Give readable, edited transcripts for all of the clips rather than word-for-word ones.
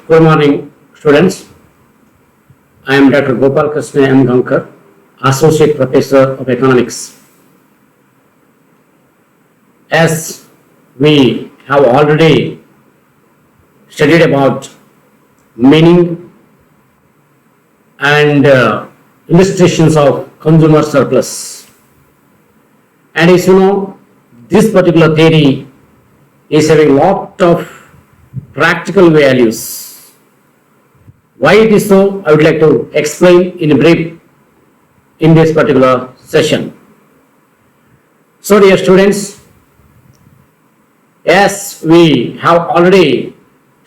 Good morning, students. I am Dr. Gopal Krishna M. Gankar, Associate Professor of Economics. As we have already studied about meaning and illustrations of consumer surplus, and as you know, this particular theory is having a lot of practical values. Why it is so, I would like to explain in brief in this particular session. So dear students, as we have already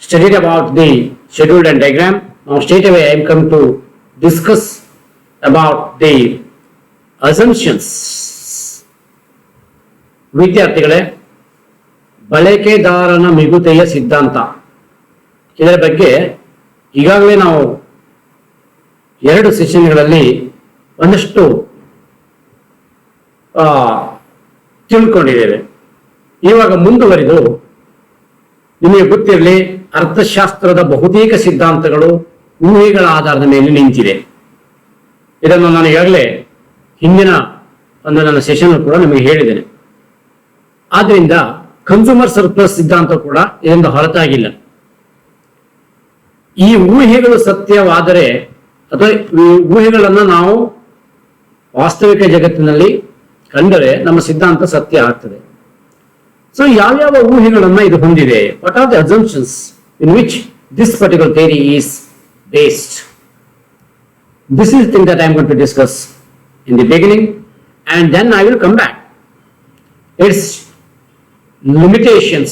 studied about the schedule and diagram, now straight away I am come to discuss about the assumptions. ವಿದ್ಯಾರ್ಥಿಗಳೇ, ಬಳಕೆದಾರನ ಮಿಗುತೆಯ ಸಿದ್ಧಾಂತ ಇದರ ಬಗ್ಗೆ ಈಗಾಗಲೇ ನಾವು 2 ಸೆಷನ್ಗಳಲ್ಲಿ ಒಂದಷ್ಟು ತಿಳ್ಕೊಂಡಿದ್ದೇವೆ. ಇವಾಗ ಮುಂದುವರಿದು ನಿಮಗೆ ಗೊತ್ತಿರಲಿ, ಅರ್ಥಶಾಸ್ತ್ರದ ಬಹುತೇಕ ಸಿದ್ಧಾಂತಗಳು ಊಹೆಗಳ ಆಧಾರದ ಮೇಲೆ ನಿಂತಿದೆ. ಇದನ್ನು ನಾನು ಈಗಾಗಲೇ ಹಿಂದಿನ ನನ್ನ ಸೆಷನ್ ಕೂಡ ನಿಮಗೆ ಹೇಳಿದ್ದೇನೆ. ಆದ್ರಿಂದ ಕನ್ಸ್ಯೂಮರ್ ಸರ್ಪ್ಲಸ್ ಸಿದ್ಧಾಂತ ಕೂಡ ಇದರಿಂದ ಹೊರತಾಗಿಲ್ಲ. ಈ ಊಹೆಗಳು ಸತ್ಯವಾದರೆ ಅಥವಾ ಈ ಊಹೆಗಳನ್ನ ನಾವು ವಾಸ್ತವಿಕ ಜಗತ್ತಿನಲ್ಲಿ ಕಂಡರೆ ನಮ್ಮ ಸಿದ್ಧಾಂತ ಸತ್ಯ ಆಗ್ತದೆ. ಸೊ ಯಾವ್ಯಾವ ಊಹೆಗಳನ್ನ ಇದು ಹೊಂದಿದೆ? What are the assumptions in which this particular theory is based? This is the thing that I am going to discuss in the beginning, and then I will come back. Its limitations,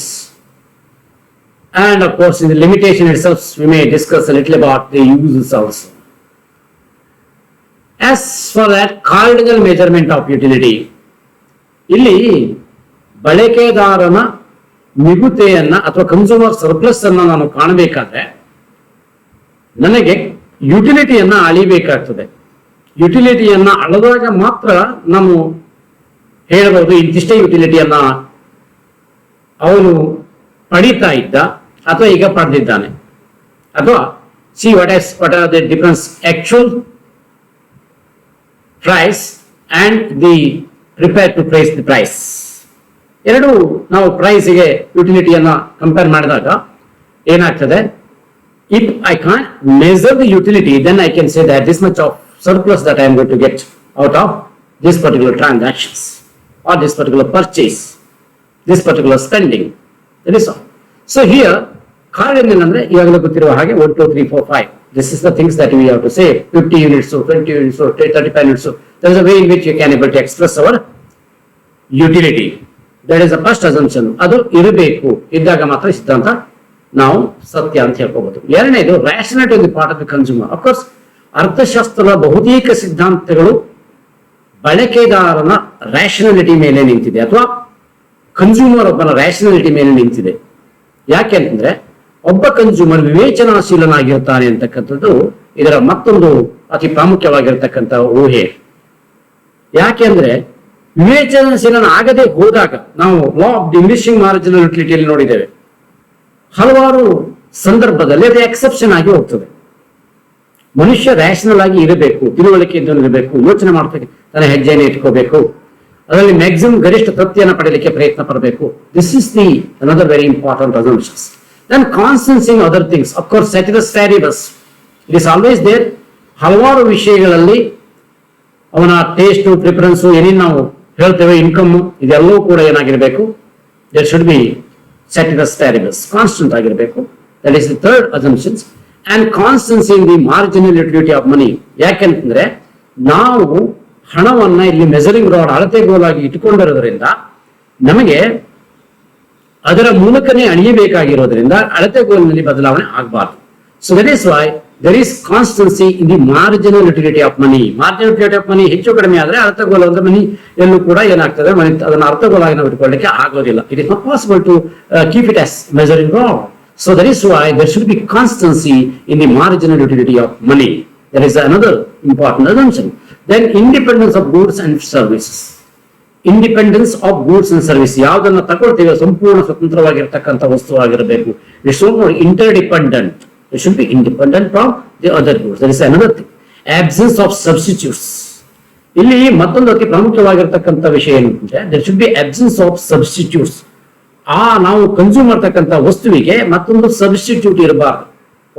and of course in the limitation itself we may discuss a little about the uses also. As for that cardinal measurement of utility, ಇಲ್ಲಿ ಬಳಕೆದಾರನ ಮಿಗುತೆಯನ್ನ ಅಥವಾ consumer surplus ಅನ್ನ ನಾನು ಕಾಣಬೇಕಾದ್ರೆ ನನಗೆ ಯುಟಿಲಿಟಿಯನ್ನ ಅಳಿಬೇಕಾಗ್ತದೆ. ಯುಟಿಲಿಟಿಯನ್ನ ಅಳದಾಗ ಮಾತ್ರ ನಾವು ಹೇಳಬಹುದು ಇಂತಿಷ್ಟೇ ಯುಟಿಲಿಟಿಯನ್ನ ಅವನು ಪಡಿತಾ ಇದ್ದ ಅಥವಾ ಈಗ ಪಡೆದಿದ್ದಾನೆ. ಅಥವಾ see what are the difference actual price and the prepare to price the price. ಎರಡು ನಾವು ಪ್ರೈಸ್ಗೆ ಯುಟಿಲಿಟಿಯನ್ನ ಕಂಪೇರ್ ಮಾಡಿದಾಗ ಏನಾಗ್ತದೆ, if I can't measure the utility, then I can say that this much of surplus that I am going to get out of this particular transactions or this particular purchase, this particular spending. That is all. So here, cardinal andre ಈಗಾಗಲೇ ಗೊತ್ತಿರುವ ಹಾಗೆ 1, 2, 3, 4, 5. This is the things that we have to say. 50 units or 20 units or 35 units. So there is a way in which you can able to express our utility. That is the first assumption. ಅದು ಇರಬೇಕು, ಇದ್ದಾಗ ಮಾತ್ರ ಸಿದ್ಧಾಂತ ನಾವು ಸತ್ಯ ಅಂತ ಹೇಳ್ಕೋಬಹುದು. ಎರಡನೇದು rationality on the part of the consumer. Of course ಅರ್ಥಶಾಸ್ತ್ರದ ಬಹುತೇಕ ಸಿದ್ಧಾಂತಗಳು ಬಳಕೆದಾರನ ರ್ಯಾಷನಾಲಿಟಿ ಮೇಲೆ ನಿಂತಿದೆ ಅಥವಾ ಕನ್ಸ್ಯೂಮರ್ ಒಬ್ಬನ ರ್ಯಾಷನಾಲಿಟಿ ಮೇಲೆ ನಿಂತಿದೆ. ಯಾಕೆ ಅಂತಂದ್ರೆ ಒಬ್ಬ ಕನ್ಸ್ಯೂಮರ್ ವಿವೇಚನಾಶೀಲನಾಗಿರ್ತಾನೆ ಅಂತಕ್ಕಂಥದ್ದು ಇದರ ಮತ್ತೊಂದು ಅತಿ ಪ್ರಾಮುಖ್ಯವಾಗಿರ್ತಕ್ಕಂಥ ಊಹೆ. ಯಾಕೆ ಅಂದ್ರೆ ವಿವೇಚನಾಶೀಲನ ಆಗದೆ ಹೋದಾಗ ನಾವು ಲಾ ಆಫ್ ಡಿಮಿನಿಷಿಂಗ್ ಮಾರ್ಜಿನಲ್ ಯುಟಿಲಿಟಿಯಲ್ಲಿ ನೋಡಿದ್ದೇವೆ, ಹಲವಾರು ಸಂದರ್ಭದಲ್ಲಿ ಅದು ಎಕ್ಸೆಪ್ಷನ್ ಆಗಿ ಹೋಗ್ತದೆ. ಮನುಷ್ಯ ರ್ಯಾಷನಲ್ ಆಗಿ ಇರಬೇಕು, ತಿಳುವಳಿಕೆಯಿಂದ ಇರಬೇಕು, ಯೋಚನೆ ಮಾಡ್ತಕ್ಕೆ ತನ್ನ ಹೆಜ್ಜೆಯನ್ನು ಇಟ್ಕೋಬೇಕು, ಅದರಲ್ಲಿ ಮ್ಯಾಕ್ಸಿಮಮ್ ಗರಿಷ್ಠ ತೃಪ್ತಿಯನ್ನು ಪಡೆಯಲಿಕ್ಕೆ ಪ್ರಯತ್ನ ಪಡಬೇಕು. This is the another very important assumptions. Then constancy in other things, of course ceteris variables, it is always there. ಹಲವಾರು ವಿಷಯಗಳಲ್ಲಿ ಅವನ ಟೇಸ್ಟ್, ಪ್ರಿಫರೆನ್ಸು, ಏನೇನು ನಾವು ಹೇಳ್ತೇವೆ, ಇನ್ಕಮ್, ಇದೆಲ್ಲವೂ ಕೂಡ ಏನಾಗಿರಬೇಕು, there should be satirous variables, constant ಆಗಿರಬೇಕು. That is the third assumptions. And constancy in the marginal utility of money. ಯಾಕೆಂತಂದ್ರೆ ನಾವು ಹಣವನ್ನ ಇಲ್ಲಿ ಮೆಜರಿಂಗ್ ರಾಡ್, ಅಳತೆಗೋಲಾಗಿ ಇಟ್ಟುಕೊಂಡಿರೋದ್ರಿಂದ ನಮಗೆ ಅದರ ಮೂಲಕನೇ ಅಣಿಯಬೇಕಾಗಿರೋದ್ರಿಂದ ಅಳತೆಗೋಲಿನಲ್ಲಿ ಬದಲಾವಣೆ ಆಗಬಾರ್ದು. So that is why there is constancy in the marginal utility of money. Marginal utility of money ಹೆಚ್ಚು ಕಡಿಮೆ ಆದ್ರೆ ಅರ್ಥಗೋಲ ಅಂದ್ರೆ ಮನಿ ಎಲ್ಲೂ ಕೂಡ ಏನಾಗ್ತದೆ, ಅದನ್ನ ಅರ್ಥಗೋಲಾಗಿ ನಾವು ಇಟ್ಕೊಳ್ಳಿಕ್ಕೆ ಆಗೋದಿಲ್ಲ. It is not possible to keep it as measuring rod. So that is why there should be constancy in the marginal utility of money. That is another important assumption. Then independence of goods and services. Independence of goods and services. ಯಾವುದನ್ನ ತಗೊಳ್ತೀವಿ ಸಂಪೂರ್ಣ ಸ್ವತಂತ್ರವಾಗಿರ್ತಕ್ಕಂಥ ವಸ್ತುವಾಗಿರಬೇಕು. It should not interdependent. It should be independent from the other goods. There is another thing. Absence of substitutes. ಇಲ್ಲಿ ಮತ್ತೊಂದು ಅತಿ ಪ್ರಮುಖವಾಗಿರ್ತಕ್ಕಂಥ ವಿಷಯ ಏನಂದ್ರೆ there should be absence of substitutes. ನಾವು consume ಮಾಡ್ತಕ್ಕಂಥ ವಸ್ತುವಿಗೆ ಮತ್ತೊಂದು ಸಬ್ಸ್ಟಿಟ್ಯೂಟ್ ಇರಬಾರ್ದು.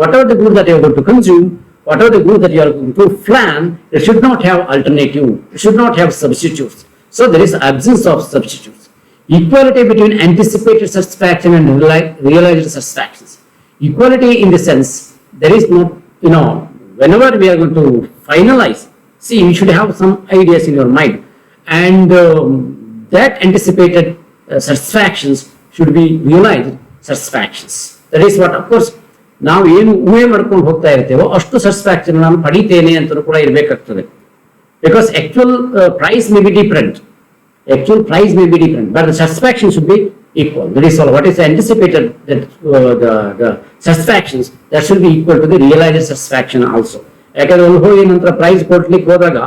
Whatever the good that you are going to consume, whatever the good that you are going to plan, it should not have alternative. It should not have substitutes. So there is absence of substitutes. Equality between anticipated satisfaction and realized satisfactions. Equality in the sense, there is no, whenever we are going to finalize, see, you should have some ideas in your mind. And that anticipated satisfactions should be realized satisfactions. That is what, of course, ನಾವು ಏನು ಊಹೆ ಮಾಡ್ಕೊಂಡು ಹೋಗ್ತಾ ಇರ್ತೇವೋ ಅಷ್ಟು satisfaction ನಾನು ಪಡಿತೇನೆ ಅಂತ ಕೂಡ ಇರಬೇಕಾಗ್ತದೆ. Because actual price may be different, but the satisfaction should be equal. That is all. What is anticipated, that the satisfactions, that should be equal to the realized satisfaction also. ಯಾಕಂದ್ರೆ ಅಲ್ಲಿ ಹೋಗಿ ನಂತರ price ಕೊಡ್ಲಿಕ್ಕೆ ಹೋದಾಗ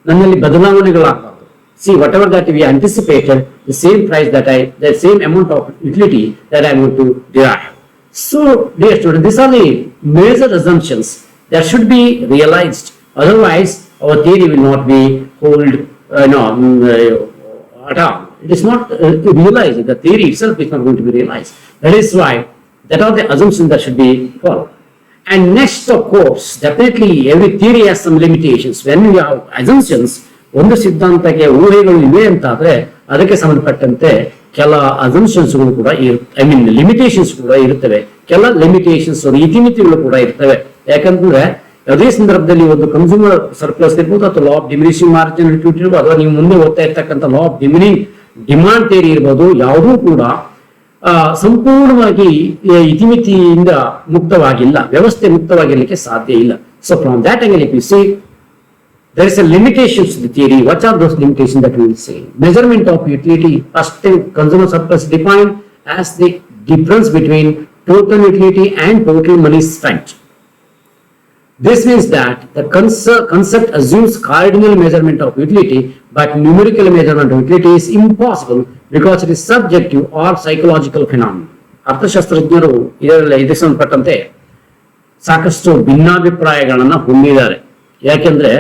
ನನ್ನಲ್ಲಿ ಬದಲಾವಣೆಗಳಾಗ್ತವೆ. See, whatever that we anticipated, the same price the same amount of utility that I want to derive. So, dear students, these are the major assumptions that should be realized. Otherwise, our theory will not be hold, at all. It is not realized. The theory itself is not going to be realized. That is why that are the assumptions that should be followed. And next, of course, definitely every theory has some limitations. When we have assumptions, ಒಂದು ಸಿದ್ಧಾಂತಕ್ಕೆ ಊಹೆಗಳು ಇವೆ ಅಂತಾದ್ರೆ ಅದಕ್ಕೆ ಸಂಬಂಧಪಟ್ಟಂತೆ ಕೆಲ ಅಸಂಪ್ಷನ್ಸ್ಗಳು ಕೂಡ limitations ಕೂಡ ಇರ್ತವೆ, ಕೆಲ ಲಿಮಿಟೇಷನ್ಸ್ ಇತಿಮಿತಿಗಳು ಕೂಡ ಇರ್ತವೆ. ಯಾಕಂತಂದ್ರೆ ಅದೇ ಸಂದರ್ಭದಲ್ಲಿ ಒಂದು ಕನ್ಸ್ಯೂಮರ್ ಸರ್ಪ್ಲಸ್ ಇರ್ಬೋದು ಅಥವಾ ಲಾ ಆಫ್ ಡಿಮಿನಿಷಿಂಗ್ ಮಾರ್ಜಿನಾಲಿಟಿ ಇರ್ಬೋದು ಅಥವಾ ನೀವು ಮುಂದೆ ಓದ್ತಾ ಇರ್ತಕ್ಕಂಥ ಲಾ ಆಫ್ ಡಿಮಾಂಡ್ ಥಿಯರಿ ಇರ್ಬೋದು, ಯಾವುದೂ ಕೂಡ ಸಂಪೂರ್ಣವಾಗಿ ಇತಿಮಿತಿಯಿಂದ ಮುಕ್ತವಾಗಿಲ್ಲ, ವ್ಯವಸ್ಥೆ ಮುಕ್ತವಾಗಿರ್ಲಿಕ್ಕೆ ಸಾಧ್ಯ ಇಲ್ಲ. So from that angle if U C there is a limitations to the theory. What are those limitations that we will say? Measurement of utility. First thing, consumer surplus defined as the difference between total utility and total money spent. This means that the concept assumes cardinal measurement of utility, but numerical measurement of utility is impossible because it is subjective or psychological phenomenon. ಅರ್ಥಶಾಸ್ತ್ರಜ್ಞರು ಇದಕ್ಕೆ ಸಂಬಂಧಪಟ್ಟಂತೆ ಸಾಕಷ್ಟು ಭಿನ್ನಾಭಿಪ್ರಾಯಗಳನ್ನ ಹೊಂದಿದ್ದಾರೆ. ಯಾಕೆಂದ್ರೆ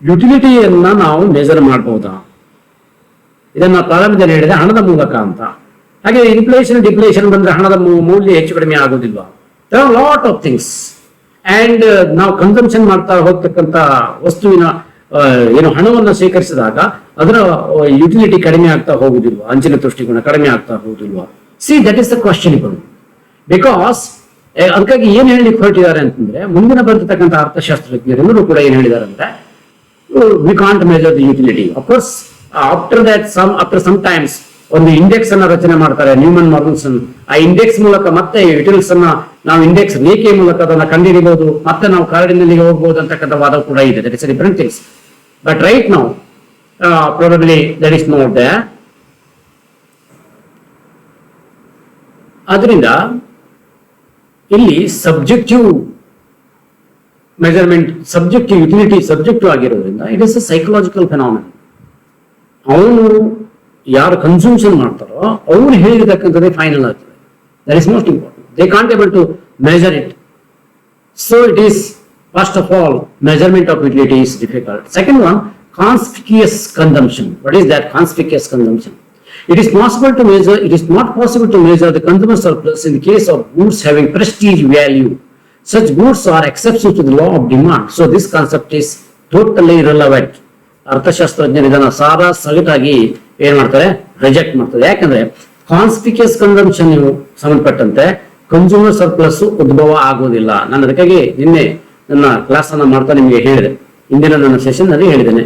ಯುಟಿಲಿಟಿಯನ್ನ ನಾವು measure ಮಾಡಬಹುದಾ, ಇದನ್ನ ಪ್ರಾರಂಭದಲ್ಲಿ ಹೇಳಿದೆ ಹಣದ ಮೂಲಕ ಅಂತ. ಹಾಗೆ ಇನ್ಫ್ಲೇಷನ್ ಡಿಫ್ಲೇಷನ್ ಬಂದ್ರೆ ಹಣದ ಮೌಲ್ಯ ಹೆಚ್ಚು ಕಡಿಮೆ ಆಗೋದಿಲ್ವಾ? Lot of things. ಅಂಡ್ ನಾವು ಕನ್ಸಂಪ್ಷನ್ ಮಾಡ್ತಾ ಹೋಗ್ತಕ್ಕಂಥ ವಸ್ತುವಿನ ಹಣವನ್ನು ಸ್ವೀಕರಿಸಿದಾಗ ಅದರ ಯುಟಿಲಿಟಿ ಕಡಿಮೆ ಆಗ್ತಾ ಹೋಗುದಿಲ್ವಾ, ಅಂಚಿನ ದೃಷ್ಟಿಕೋನ ಕಡಿಮೆ ಆಗ್ತಾ ಹೋಗುದಿಲ್ವಾ? See, that is the question. Because ಅದಕ್ಕಾಗಿ ಏನ್ ಹೇಳಲಿಕ್ಕೆ ಹೊರಟಿದ್ದಾರೆ ಅಂತಂದ್ರೆ, ಮುಂದಿನ ಬರ್ತಕ್ಕಂಥ ಅರ್ಥಶಾಸ್ತ್ರಜ್ಞರೆಲ್ಲರೂ ಕೂಡ ಏನ್ ಹೇಳಿದ್ದಾರೆ ಅಂದ್ರೆ, we can't measure the utility. Of course, after some times ಒಂದು ಇಂಡೆಕ್ಸ್ ಅನ್ನ ರಚನೆ ಮಾಡ್ತಾರೆ ನ್ಯೂಮನ್ ಮಾರ್ಗನ್ಸನ್. ಆ ಇಂಡೆಕ್ಸ್ ಮೂಲಕ ಮತ್ತೆ ಯುಟಿಲಿಟೀಸ್ ಅನ್ನ ನಾವು ಇಂಡೆಕ್ಸ್ ರೇಖೆ ಮೂಲಕ ಅದನ್ನ ಕಂಡುಹಿಡಿಯಬಹುದು, ಮತ್ತೆ ನಾವು ಕಾರ್ಡಿನಲ್ಲಿ ಹೋಗಬಹುದು ಅಂತಕ್ಕಂಥ ವಾದ ಕೂಡ ಇದೆ. That is different things. But right now probably that is not there. ಆದ್ರಿಂದ ಇಲ್ಲಿ subjective measurement, subjective utility subjective ಆಗಿರೋದ್ರಿಂದ it is a psychological phenomenon. ಅವನು ಯಾರು ಕನ್ಸೂಮ್ಷನ್ ಮಾಡ್ತಾರೋ ಅವ್ರು ಹೇಳಿರ್ತಕ್ಕಂಥದ್ದೇ ಫೈನಲ್ ಆಗ್ತದೆ. That is most important. They can't able to measure it. So it is first of all measurement of utility is difficult. Second one, conspicuous consumption. What is that conspicuous consumption? It is not possible to measure the consumer surplus in the case of goods having prestige value. Such goods are exceptions to the law of demand. So this concept is totally irrelevant. ಅರ್ಥಶಾಸ್ತ್ರಜ್ಞರು ಇದನ್ನ ಸಾರಾ ಸಗಟಾಗಿ ಏನ್ ಮಾಡ್ತಾರೆ, reject ಮಾಡ್ತಾರೆ. ಯಾಕಂದ್ರೆ ಕಾನ್ಸ್ಪಿಕ್ಯೂಸ್ consumption ಸಂಬಂಧಪಟ್ಟಂತೆ consumer surplus ಉದ್ಭವ ಆಗೋದಿಲ್ಲ. ನಾನು ಅದಕ್ಕಾಗಿ ನಿನ್ನೆ ನನ್ನ ಕ್ಲಾಸ್ ಅನ್ನ ಮಾಡ್ತಾ ನಿಮಗೆ ಹೇಳಿದೆ, ಇಂದಿನ ನನ್ನ ಸೆಷನ್ ನಲ್ಲಿ ಹೇಳಿದ್ದೇನೆ.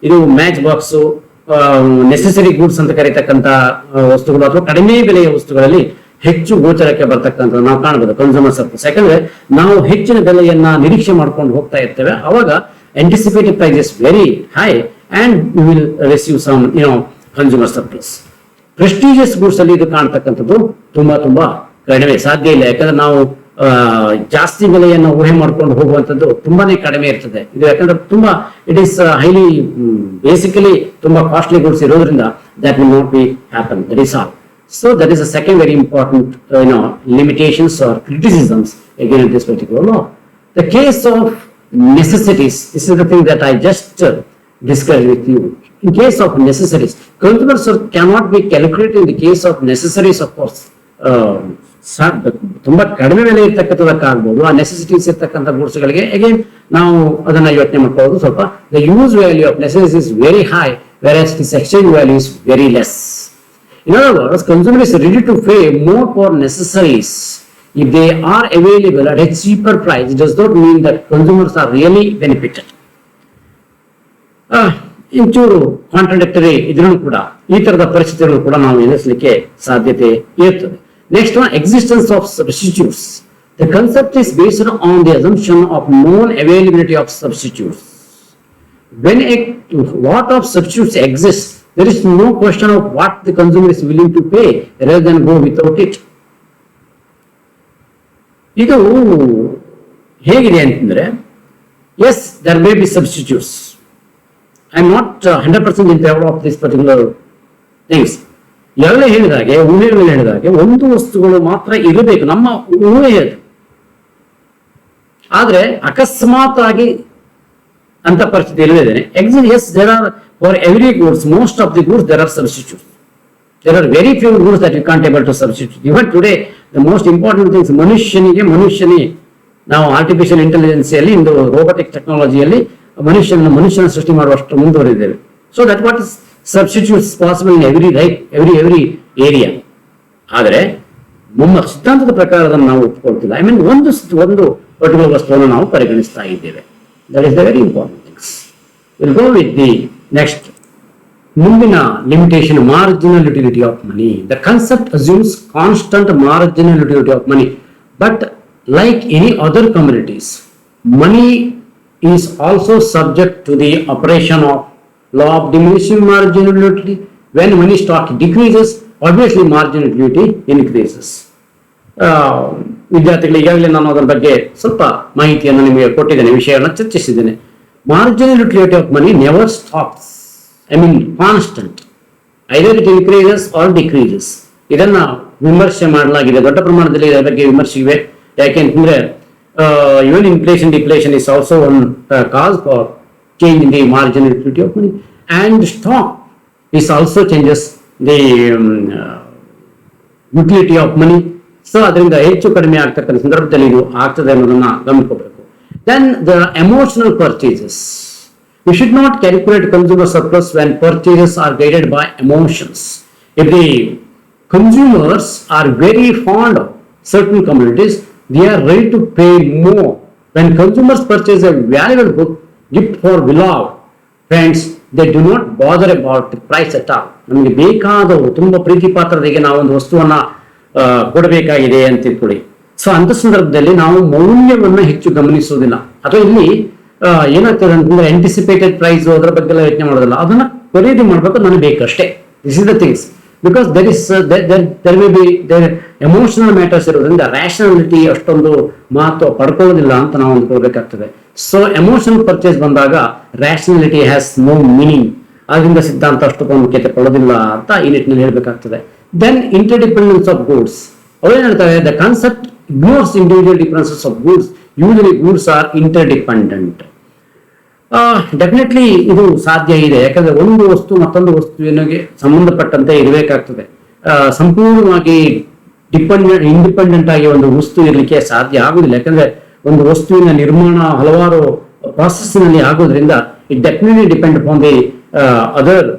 ಇದು ಮ್ಯಾಚ್ ಬಾಕ್ಸ್, ನೆಸೆಸರಿ ಗೂಡ್ಸ್ ಅಂತ ಕರೀತಕ್ಕಂಥ ವಸ್ತುಗಳು ಅಥವಾ ಕಡಿಮೆ ಬೆಲೆಯ ವಸ್ತುಗಳಲ್ಲಿ ಹೆಚ್ಚು ಗೋಚರಕ್ಕೆ ಬರ್ತಕ್ಕಂಥ ನಾವು ಕಾಣಬಹುದು ಕನ್ಸ್ಯೂಮರ್ ಸರ್ಪ್ಲಸ್. ಯಾಕಂದ್ರೆ ನಾವು ಹೆಚ್ಚಿನ ಬೆಲೆಯನ್ನ ನಿರೀಕ್ಷೆ ಮಾಡ್ಕೊಂಡು ಹೋಗ್ತಾ ಇರ್ತೇವೆ, ಅವಾಗ anticipated price is very high and we will receive some consumer surplus. Prestigious goods ಅಲ್ಲಿ ಇದು ಕಾಣ್ತಕ್ಕಂಥದ್ದು ತುಂಬಾ ಕಡಿಮೆ, ಸಾಧ್ಯ ಇಲ್ಲ. ಯಾಕಂದ್ರೆ ನಾವು ಜಾಸ್ತಿ ಬೆಲೆಯನ್ನು ಊಹೆ ಮಾಡ್ಕೊಂಡು ಹೋಗುವಂಥದ್ದು ತುಂಬಾನೇ ಕಡಿಮೆ ಇರ್ತದೆ. ಇದು ಯಾಕಂದ್ರೆ ತುಂಬಾ ಇಟ್ ಈಸ್ ಹೈಲಿ ಬೇಸಿಕಲಿ ತುಂಬಾ ಕಾಸ್ಟ್ಲಿ ಗೂಡ್ಸ್ ಇರೋದ್ರಿಂದ that will not be happen. That is all. So that is the second very important limitations or criticisms again in this particular law. The case of necessities, this is the thing that I just discussed with you. In case of necessities, consumers cannot be calculated in the case of necessities, of course. ತುಂಬಾ ಕಡಿಮೆ ಬೆಲೆ ಇರ್ತಕ್ಕಂಥದಕ್ಕಾಗ್ಬೋದು, ಆ necessities ಇರ್ತಕ್ಕಂಥ ಗೂಡ್ಸ್ಗಳಿಗೆ again ನಾವು ಅದನ್ನ ಯೋಚನೆ ಮಾಡ್ಕೊಳ್ಳೋದು ಸ್ವಲ್ಪ. The use value of necessities is very high, whereas this exchange value is very less. In other words, consumer is ready to pay more for necessaries if they are available at a cheaper price. It does not mean that consumers are really benefited. ಇಂಚೂರು contradictory ಇದ್ರೂ ಕೂಡ ಈ ತರದ ಪರಿಸ್ಥಿತಿಗಳು ಕೂಡ ನಾವು ಎದುರಿಸಲಿಕ್ಕೆ ಸಾಧ್ಯತೆ ಇರ್ತದೆ. Next one, existence of substitutes. The concept is based on the assumption of known availability of substitutes. When a lot of substitutes exist, there is no question of what the consumer is willing to pay rather than go without it. ಇದು ಹೇಗಿದೆ ಅಂತಂದ್ರೆ, yes, there may be substitutes. I am not 100% in favor of this particular things. ಎಲ್ಲ ಹೇಳಿದಾಗೆ, ಊಹೆಗಳು ಹೇಳಿದಾಗೆ ಒಂದು ವಸ್ತುಗಳು ಮಾತ್ರ ಇರಬೇಕು, ನಮ್ಮ ಊಹೆ ಅದು. ಆದ್ರೆ ಅಕಸ್ಮಾತ್ ಆಗಿ ಅಂತ ಪರಿಸ್ಥಿತಿ ಇಲ್ಲದೇನೆ yes there are for every goods, most of the goods there are substitute. There are very few goods that you can't able to substitute. Even today the most important things, ಮನುಷ್ಯನೇ ನಾವು ಆರ್ಟಿಫಿಷಿಯಲ್ ಇಂಟೆಲಿಜೆನ್ಸಿಯಲ್ಲಿ, ಇಂದು robotic ಟೆಕ್ನಾಲಜಿಯಲ್ಲಿ ಮನುಷ್ಯನ ಸೃಷ್ಟಿ ಮಾಡುವಷ್ಟು ಮುಂದುವರಿದ್ದೇವೆ. So that what is substitutes possible in every area. ಆದರೆ ನಮ್ಮ ಸಿದ್ಧಾಂತದ ಪ್ರಕಾರ ಅದನ್ನು ನಾವು ಒಪ್ಪಿಕೊಳ್ತಿಲ್ಲ. ಐ ಮೀನ್ ಒಂದು ಪರ್ಟಿಕ್ಯುಲರ್ ವಸ್ತುವನ್ನು ನಾವು ಪರಿಗಣಿಸ್ತಾ ಇದ್ದೇವೆ. That is the very important things. Will go with the next. ಮುಂದಿನ limitation, marginal utility of money. The concept assumes constant marginal utility of money, but like any other commodities, money is also subject to the operation of law of diminishing marginal utility. When money stock decreases, obviously marginal utility increases. ವಿದ್ಯಾರ್ಥಿಗಳು ಈಗಾಗಲೇ ನಾನು ಅದರ ಬಗ್ಗೆ ಸ್ವಲ್ಪ ಮಾಹಿತಿಯನ್ನು ನಿಮಗೆ ಕೊಟ್ಟಿದ್ದೇನೆ, ವಿಷಯವನ್ನು ಚರ್ಚಿಸಿದ್ದೇನೆ. Marginal utility of money never stops, I mean constant, either it increases or decreases. ಇದನ್ನ ವಿಮರ್ಶೆ ಮಾಡಲಾಗಿದೆ, ದೊಡ್ಡ ಪ್ರಮಾಣದಲ್ಲಿ ಇದರ ಬಗ್ಗೆ ವಿಮರ್ಶೆ. ಯಾಕೆಂತಂದ್ರೆ even inflation deflation is also one cause for change in the marginal utility of money, and stock is also changes the utility of money. So ಅದರಿಂದ ಹೆಚ್ಚು ಕಡಿಮೆ ಆಗ್ತಕ್ಕಂಥ ಸಂದರ್ಭದಲ್ಲಿ ಇದು ಆಗ್ತದೆ ಅನ್ನೋದನ್ನ ಗಮನಿಸಬೇಕು. Then the emotional purchases. We should not calculate consumer surplus when purchases are guided by emotions. If the consumers are very fond of certain commodities, they are ready to pay more. When consumers purchase a valuable book, gift for beloved friends, they do not bother about the price at all. ನಮಗೆ ಬೇಕಾದವರು, ತುಂಬಾ ಪ್ರೀತಿ ಪಾತ್ರರಿಗೆ ನಾವು ಒಂದು ವಸ್ತುವನ್ನ ಕೊಡಬೇಕಾಗಿದೆ ಅಂತ ತಿಳ್ಕೊಳ್ಳಿ. So ಅಂತ ಸಂದರ್ಭದಲ್ಲಿ ನಾವು ಮೌಲ್ಯವನ್ನ ಹೆಚ್ಚು ಗಮನಿಸುವುದಿಲ್ಲ. ಅಥವಾ ಇಲ್ಲಿ ಏನಾಗ್ತದೆ ಅಂತಂದ್ರೆ ಆಂಟಿಸಿಪೇಟೆಡ್ ಪ್ರೈಸ್ ಅದರ ಬಗ್ಗೆ ಎಲ್ಲ ಯೋಚನೆ ಮಾಡೋದಿಲ್ಲ, ಅದನ್ನ ಖರೀದಿ ಮಾಡ್ಬೇಕು, ನನಗೆ ಬೇಕಷ್ಟೇ. This is the things. Because there may be emotional matters ಇರೋದ್ರಿಂದ ರ್ಯಾಷನಾಲಿಟಿ ಅಷ್ಟೊಂದು ಮಹತ್ವ ಪಡ್ಕೊಳ್ಳೋದಿಲ್ಲ ಅಂತ ನಾವು ಅಂದ್ಕೊಳ್ಬೇಕಾಗ್ತದೆ. ಸೊ ಎಮೋಷನಲ್ ಪರ್ಚೇಸ್ ಬಂದಾಗ ರ್ಯಾಷನಾಲಿಟಿ ಹ್ಯಾಸ್ ನೋ ಮೀನಿಂಗ್, ಅದರಿಂದ ಸಿದ್ಧಾಂತ ಅಷ್ಟು ಪ್ರಾಮುಖ್ಯತೆ ಪಡೋದಿಲ್ಲ ಅಂತ ಈ ನಿಟ್ಟಿನಲ್ಲಿ ಹೇಳ್ಬೇಕಾಗ್ತದೆ. Then interdependence of goods. ಅವೇನ್ ಹೇಳ್ತಾರೆ, the concept ignores individual differences of goods. Usually goods are interdependent. Definitely ಇದು ಸಾಧ್ಯ ಇದೆ, ಯಾಕಂದ್ರೆ ಒಂದು ವಸ್ತು ಮತ್ತೊಂದು ವಸ್ತುವಿನಿಗೆ ಸಂಬಂಧಪಟ್ಟಂತೆ ಇರಬೇಕಾಗ್ತದೆ. ಸಂಪೂರ್ಣವಾಗಿ ಇಂಡಿಪೆಂಡೆಂಟ್ ಆಗಿ ಒಂದು ವಸ್ತು ಇರಲಿಕ್ಕೆ ಸಾಧ್ಯ ಆಗುದಿಲ್ಲ. ಯಾಕಂದ್ರೆ ಒಂದು ವಸ್ತುವಿನ ನಿರ್ಮಾಣ ಹಲವಾರು ಪ್ರಾಸೆಸ್ನಲ್ಲಿ ಆಗೋದ್ರಿಂದ it definitely depend upon the other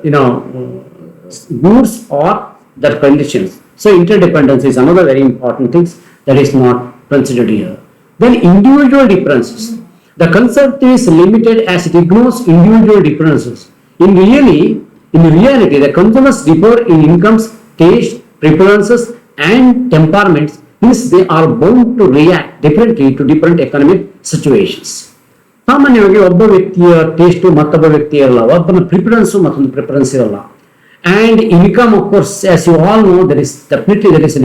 goods or that conditions. So interdependence is another very important thing that is not considered here. Then individual differences. The concept is limited as it ignores individual differences. In reality, the consumers differ in incomes, taste, preferences, and temperaments. Hence, they are bound to react differently to different economic situations. ಸಾಮಾನ್ಯವಾಗಿ ಒಬ್ಬ ವ್ಯಕ್ತಿಯ taste ಮತ್ತೊಬ್ಬ ವ್ಯಕ್ತಿಯ ಇರಲ್ಲ, ಒಬ್ಬನ preference ಮತ್ತೊಂದು preference ಇರಲ್ಲ. And income, of course, as you all know, there is a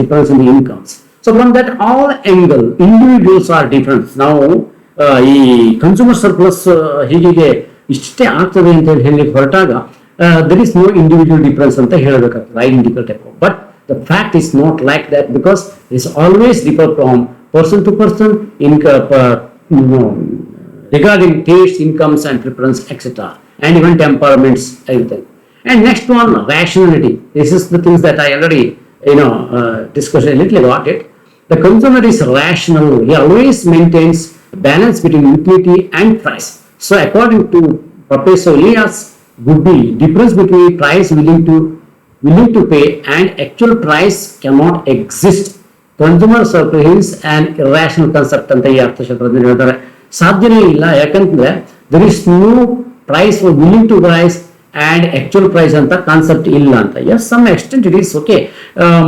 difference in the incomes. So from that all angle, individuals are different. Now, ಈ ಕನ್ಸ್ಯೂಮರ್ ಸರ್ಪ್ಲಸ್ ಹೀಗೆ ಇಷ್ಟೇ ಆಗ್ತದೆ ಅಂತ ಹೇಳಿ ಹೊರಟಾಗ there is no individual difference ಅಂತ ಹೇಳಬೇಕಾಗ್ತದೆ, identical type. But the fact is not like that, because it's always differ from person to person, regarding tastes, incomes and preference, etc. And even temperaments, everything. And next one, rationality. This is the things that I already, discussed a little about it. The consumer is rational. He always maintains balance between utility and price. So according to Professor Elias, would be difference between price willing to pay and actual price cannot exist. Consumer surplus an irrational concept ಅಂತ ಈ ಅರ್ಥಶಾಸ್ತ್ರಜ್ಞರು ಹೇಳ್ತಾರೆ. ಸಾಧ್ಯನೇ ಇಲ್ಲ, ಯಾಕಂದ್ರೆ there is no price for willing to price and actual price ಅಂತ concept ಇಲ್ಲ ಅಂತ. Yes, some extent it is okay.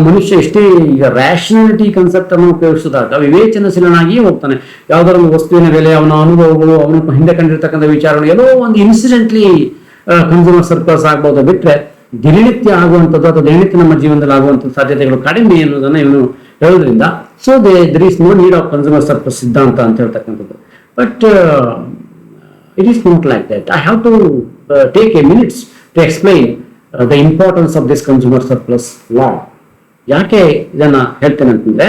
ಮನುಷ್ಯ ಎಷ್ಟೇ ಈಗ ರ್ಯಾಷನಾಲಿಟಿ ಕಾನ್ಸೆಪ್ಟ್ ಅನ್ನು ಉಪಯೋಗಿಸಿದಾಗ ವಿವೇಚನಶೀಲನಾಗಿಯೇ ಹೋಗ್ತಾನೆ. ಯಾವ್ದಾರ ಒಂದು ವಸ್ತುವಿನ ಬೆಲೆ, ಅವನ ಅನುಭವಗಳು, ಅವನು ಹಿಂದೆ ಕಂಡಿರ್ತಕ್ಕಂಥ ವಿಚಾರಗಳು, ಎಲ್ಲೋ ಒಂದು ಇನ್ಸಿಡೆಂಟ್ಲಿ ಕನ್ಸ್ಯೂಮರ್ ಸರ್ಪ್ಲಸ್ ಆಗ್ಬೋದು. ಬಿಟ್ರೆ ದಿನನಿತ್ಯ ಆಗುವಂಥದ್ದು ಅಥವಾ ದಿನನಿತ್ಯ ನಮ್ಮ ಜೀವನದಲ್ಲಿ ಆಗುವಂಥ ಸಾಧ್ಯತೆಗಳು ಕಡಿಮೆ ಅನ್ನೋದನ್ನ ಇವನು ಹೇಳೋದ್ರಿಂದ so there is no need of consumer surplus ಸಿದ್ಧಾಂತ ಅಂತ ಹೇಳ್ತಕ್ಕಂಥದ್ದು. But it is not like that. I have to take a minute to explain the importance of this consumer surplus law. ಯಾಕೆ ಇದನ್ನ ಹೇಳ್ತೇನೆ ಅಂತಂದ್ರೆ,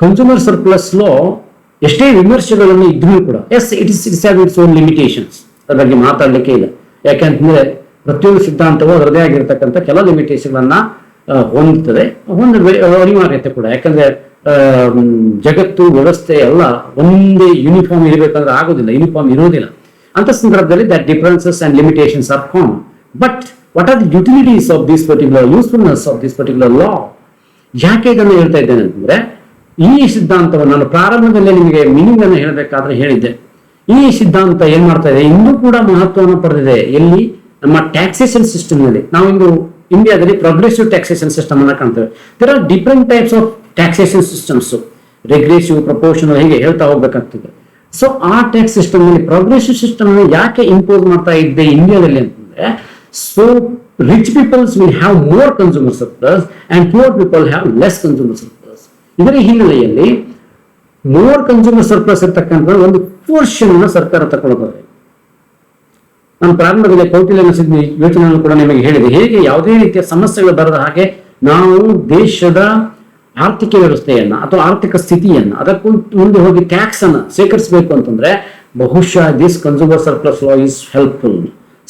ಕನ್ಸ್ಯೂಮರ್ ಸರ್ಪ್ಲಸ್ ಲಾ ಎಷ್ಟೇ ವಿಮರ್ಶೆಗಳನ್ನು ಇದ್ರೂ ಕೂಡ yes it's have its own limitations. ಅದ್ರ ಬಗ್ಗೆ ಮಾತಾಡ್ಲಿಕ್ಕೆ ಇಲ್ಲ. ಯಾಕಂತಂದ್ರೆ ಪ್ರತಿಯೊಂದು ಸಿದ್ಧಾಂತವು ಅದರದೇ ಆಗಿರ್ತಕ್ಕಂಥ ಕೆಲ ಲಿಮಿಟೇಷನ್ಗಳನ್ನ ಹೊಂದುತ್ತದೆ, ಅನಿವಾರ್ಯತೆ ಕೂಡ. ಯಾಕಂದ್ರೆ ಜಗತ್ತು ವ್ಯವಸ್ಥೆ ಎಲ್ಲ ಒಂದೇ ಯೂನಿಫಾರ್ಮ್ ಇರಬೇಕಂದ್ರೆ ಆಗೋದಿಲ್ಲ, ಯೂನಿಫಾರ್ಮ್ ಇರೋದಿಲ್ಲ. ಅಂತ ಸಂದರ್ಭದಲ್ಲಿ that differences and limitations are common. But what are the utilities of this particular usefulness of this particular law? ಯಾಕೆ ಇದನ್ನು ಹೇಳ್ತಾ ಇದ್ದೇನೆ ಅಂತಂದ್ರೆ, ಈ ಸಿದ್ಧಾಂತವನ್ನು ನಾನು ಪ್ರಾರಂಭದಲ್ಲೇ ನಿಮಗೆ ಮೀನಿಂಗ್ ಅನ್ನು ಹೇಳಬೇಕಾದ್ರೆ ಹೇಳಿದ್ದೆ. ಈ ಸಿದ್ಧಾಂತ ಏನ್ ಮಾಡ್ತಾ ಇದೆ, ಇನ್ನೂ ಕೂಡ ಮಹತ್ವವನ್ನು ಪಡೆದಿದೆ. ಎಲ್ಲಿ? ನಮ್ಮ ಟ್ಯಾಕ್ಸೇಷನ್ ಸಿಸ್ಟಮ್ ನಲ್ಲಿ. ನಾವು ಇಂದು ಇಂಡಿಯಾದಲ್ಲಿ ಪ್ರೋಗ್ರೆಸಿವ್ ಟ್ಯಾಕ್ಸೇಷನ್ ಸಿಸ್ಟಮ್ ಅನ್ನ ಕಾಣ್ತೇವೆ. There are different types of taxation systems, regressive, proportional, ಹೀಗೆ ಹೇಳ್ತಾ ಹೋಗ್ಬೇಕಾಗ್ತದೆ. ಸೊ ಆ ಟ್ಯಾಕ್ಸ್ ಸಿಸ್ಟಮ್ ನಲ್ಲಿ ಪ್ರೋಗ್ರೆಸಿವ್ ಸಿಸ್ಟಮ್ ಯಾಕೆ ಇಂಪೋಸ್ ಮಾಡ್ತಾ ಇದ್ದೆ ಇಂಡಿಯಾದಲ್ಲಿ ಅಂತಂದ್ರೆ, so rich peoples will have more consumer surplus and poor people have less consumer surplus. ಇದರ ಹಿನ್ನೆಲೆಯಲ್ಲಿ ಮೋರ್ ಕನ್ಸ್ಯೂಮರ್ ಸರ್ಪ್ಲಸ್ ಇರ್ತಕ್ಕಂಥ ಒಂದು ಪೋರ್ಷನ್ ಅನ್ನು ಸರ್ಕಾರ ತಗೊಳ್ತದೆ. ನಾನು ಪ್ರಾರಂಭದಲ್ಲಿ ಕೌಟಿಲ್ಯನ ಯೋಚನೆಯನ್ನು ಕೂಡ ನಿಮಗೆ ಹೇಳಿದೆ. ಹೇಗೆ ಯಾವುದೇ ರೀತಿಯ ಸಮಸ್ಯೆಗಳು ಬರದ ಹಾಗೆ ನಾವು ದೇಶದ ಆರ್ಥಿಕ ವ್ಯವಸ್ಥೆಯನ್ನ ಅಥವಾ ಆರ್ಥಿಕ ಸ್ಥಿತಿಯನ್ನ ಅದಕ್ಕೂ ಮುಂದೆ ಹೋಗಿ ಟ್ಯಾಕ್ಸ್ ಅನ್ನ ಸೇಕರಿಸಬೇಕು ಅಂತಂದ್ರೆ ಬಹುಶಃ this consumer surplus law is helpful.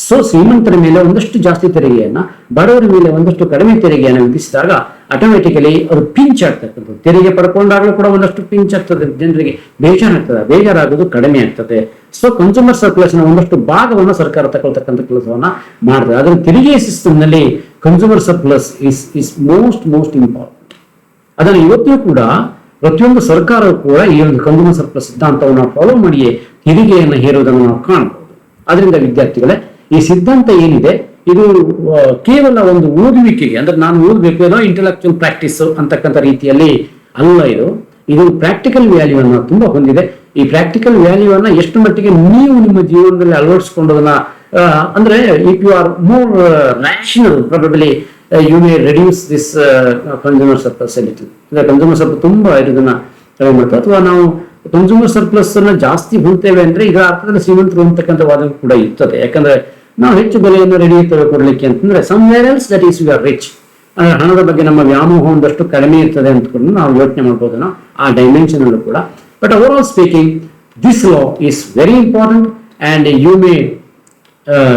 So ಶ್ರೀಮಂತರ ಮೇಲೆ ಒಂದಷ್ಟು ಜಾಸ್ತಿ ತೆರಿಗೆಯನ್ನ, ಬಡವರ ಮೇಲೆ ಒಂದಷ್ಟು ಕಡಿಮೆ ತೆರಿಗೆಯನ್ನು ವಿಧಿಸಿದಾಗ ಆಟೋಮೆಟಿಕಲಿ ಅದು ಪಿಂಚ್ ಆಗ್ತಕ್ಕಂಥದ್ದು. ತೆರಿಗೆ ಪಡ್ಕೊಂಡಾಗಲೂ ಕೂಡ ಒಂದಷ್ಟು ಪಿಂಚ್ ಆಗ್ತದೆ, ಜನರಿಗೆ ಬೇಜಾರಾಗ್ತದೆ, ಬೇಜಾರಾಗೋದು ಕಡಿಮೆ ಆಗ್ತದೆ. ಸೊ ಕನ್ಸ್ಯೂಮರ್ ಸರ್ಪ್ಲಸ್ ನ ಒಂದಷ್ಟು ಭಾಗವನ್ನು ಸರ್ಕಾರ ತಗೊಳ್ತಕ್ಕಂಥ ಕೆಲಸವನ್ನ ಮಾಡ್ತದೆ. ಅದರ ತೆರಿಗೆ ಸಿಸ್ಟಮ್ ನಲ್ಲಿ consumer surplus is most important. ಅದನ್ನು ಇವತ್ತಿಗೂ ಕೂಡ ಪ್ರತಿಯೊಂದು ಸರ್ಕಾರವು ಕೂಡ ಈ ಒಂದು ಕನ್ಸ್ಯೂಮರ್ ಸರ್ಪ್ಲಸ್ ಸಿದ್ಧಾಂತವನ್ನು ಫಾಲೋ ಮಾಡಿಯೇ ತೆರಿಗೆಯನ್ನು ಹೇರುವುದನ್ನು ನಾವು ಕಾಣಬಹುದು. ಅದರಿಂದ ವಿದ್ಯಾರ್ಥಿಗಳೇ, ಈ ಸಿದ್ಧಾಂತ ಏನಿದೆ ಇದು ಕೇವಲ ಒಂದು ಓದುವಿಕೆಗೆ, ಅಂದ್ರೆ ನಾನು ಓದಬೇಕು ಏನೋ ಇಂಟೆಲೆಕ್ಚುಯಲ್ ಪ್ರಾಕ್ಟೀಸ್ ಅಂತಕ್ಕಂಥ ರೀತಿಯಲ್ಲಿ ಅಲ್ಲ. ಇದು ಪ್ರಾಕ್ಟಿಕಲ್ ವ್ಯಾಲ್ಯೂ ಅನ್ನ ತುಂಬಾ ಹೊಂದಿದೆ. ಈ ಪ್ರಾಕ್ಟಿಕಲ್ ವ್ಯಾಲ್ಯೂ ಅನ್ನ ಎಷ್ಟು ಮಟ್ಟಿಗೆ ನೀವು ನಿಮ್ಮ ಜೀವನದಲ್ಲಿ ಅಳವಡಿಸಿಕೊಂಡದನ್ನ, ಅಂದ್ರೆ if you are more rational probably you may reduce this consumer surplus. Consumer surplus ತುಂಬಾ ಇದನ್ನ ಕಡಿಮೆ ಮಾಡ್ತಾರೆ. ಅಥವಾ ನಾವು ಕನ್ಸ್ಯೂಮರ್ ಸರ್ಪ್ಲಸ್ ಅನ್ನ ಜಾಸ್ತಿ ಹೊಂದ್ತೇವೆ ಅಂದ್ರೆ ಇದರ ಅರ್ಥದಲ್ಲಿ ಶ್ರೀಮಂತರು ಅಂತಕ್ಕಂಥ ವಾದ ಕೂಡ ಇರ್ತದೆ. ಯಾಕಂದ್ರೆ ನಾವು ಹೆಚ್ಚು ಬೆಲೆಯನ್ನು ರೆಡಿ ಇರ್ತೇವೆ ಕೊಡ್ಲಿಕ್ಕೆ ಅಂತಂದ್ರೆ somewhere else that is you are rich. ಅಂದ್ರೆ ಹಣದ ಬಗ್ಗೆ ನಮ್ಮ ವ್ಯಾಮೋಹ ಒಂದಷ್ಟು ಕಡಿಮೆ ಇರ್ತದೆ ಅಂತಕೊಂಡು ನಾವು ಯೋಚನೆ ಮಾಡ್ಬೋದು ನಾವು ಆ ಡೈಮೆನ್ಷನ್ ಅಲ್ಲೂ ಕೂಡ. But overall speaking, this law is very important and you may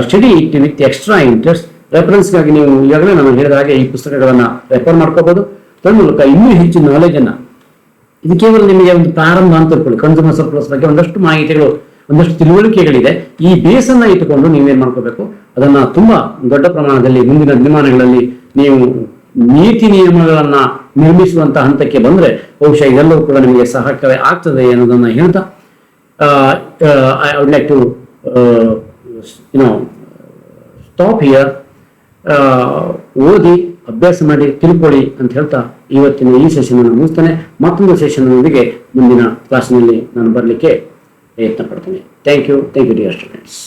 study it with extra interest. ರೆಫರೆನ್ಸ್ಗಾಗಿ ನೀವು ಈಗಾಗಲೇ ನಾನು ಹೇಳಿದ ಹಾಗೆ ಈ ಪುಸ್ತಕಗಳನ್ನ ರೆಫರ್ ಮಾಡ್ಕೋಬಹುದು. ತನ್ಮೂಲಕ ಇನ್ನೂ ಹೆಚ್ಚು ನಾಲೆಜ್ ಅನ್ನ, ಇದು ಕೇವಲ ನಿಮಗೆ ಒಂದು ಪ್ರಾರಂಭ ಅಂತ ತಿಳ್ಕೊಳ್ಳಿ. ಕನ್ಸ್ಯೂಮರ್ ಸರ್ಪ್ಲಸ್ ಬಗ್ಗೆ ಒಂದಷ್ಟು ಮಾಹಿತಿಗಳು, ಒಂದಷ್ಟು ತಿಳುವಳಿಕೆಗಳಿದೆ. ಈ ಬೇಸ್ ಅನ್ನ ಇಟ್ಟುಕೊಂಡು ನೀವೇನ್ ಮಾಡ್ಕೋಬೇಕು, ಅದನ್ನ ತುಂಬಾ ದೊಡ್ಡ ಪ್ರಮಾಣದಲ್ಲಿ ಮುಂದಿನ ದಿನಮಾನಗಳಲ್ಲಿ ನೀವು ನೀತಿ ನಿಯಮಗಳನ್ನ ನಿರ್ಮಿಸುವಂತಹ ಹಂತಕ್ಕೆ ಬಂದ್ರೆ ಬಹುಶಃ ಇದೆಲ್ಲವೂ ಕೂಡ ನಿಮಗೆ ಸಹಕಾರಿ ಆಗ್ತದೆ ಅನ್ನೋದನ್ನ ಹೇಳ್ತಾ I would like to stop here. ಓದಿ ಅಭ್ಯಾಸ ಮಾಡಿ ತಿಳ್ಕೊಳ್ಳಿ ಅಂತ ಹೇಳ್ತಾ ಇವತ್ತಿನ ಈ ಸೆಷನ್ ಅನ್ನು ಮುಗಿಸ್ತೇನೆ. ಮತ್ತೊಂದು ಸೆಷನ್ ನೊಂದಿಗೆ ಮುಂದಿನ ಕ್ಲಾಸ್ನಲ್ಲಿ ನಾನು ಬರಲಿಕ್ಕೆ ಪ್ರಯತ್ನ ಪಡ್ತೇನೆ. Thank you dear students.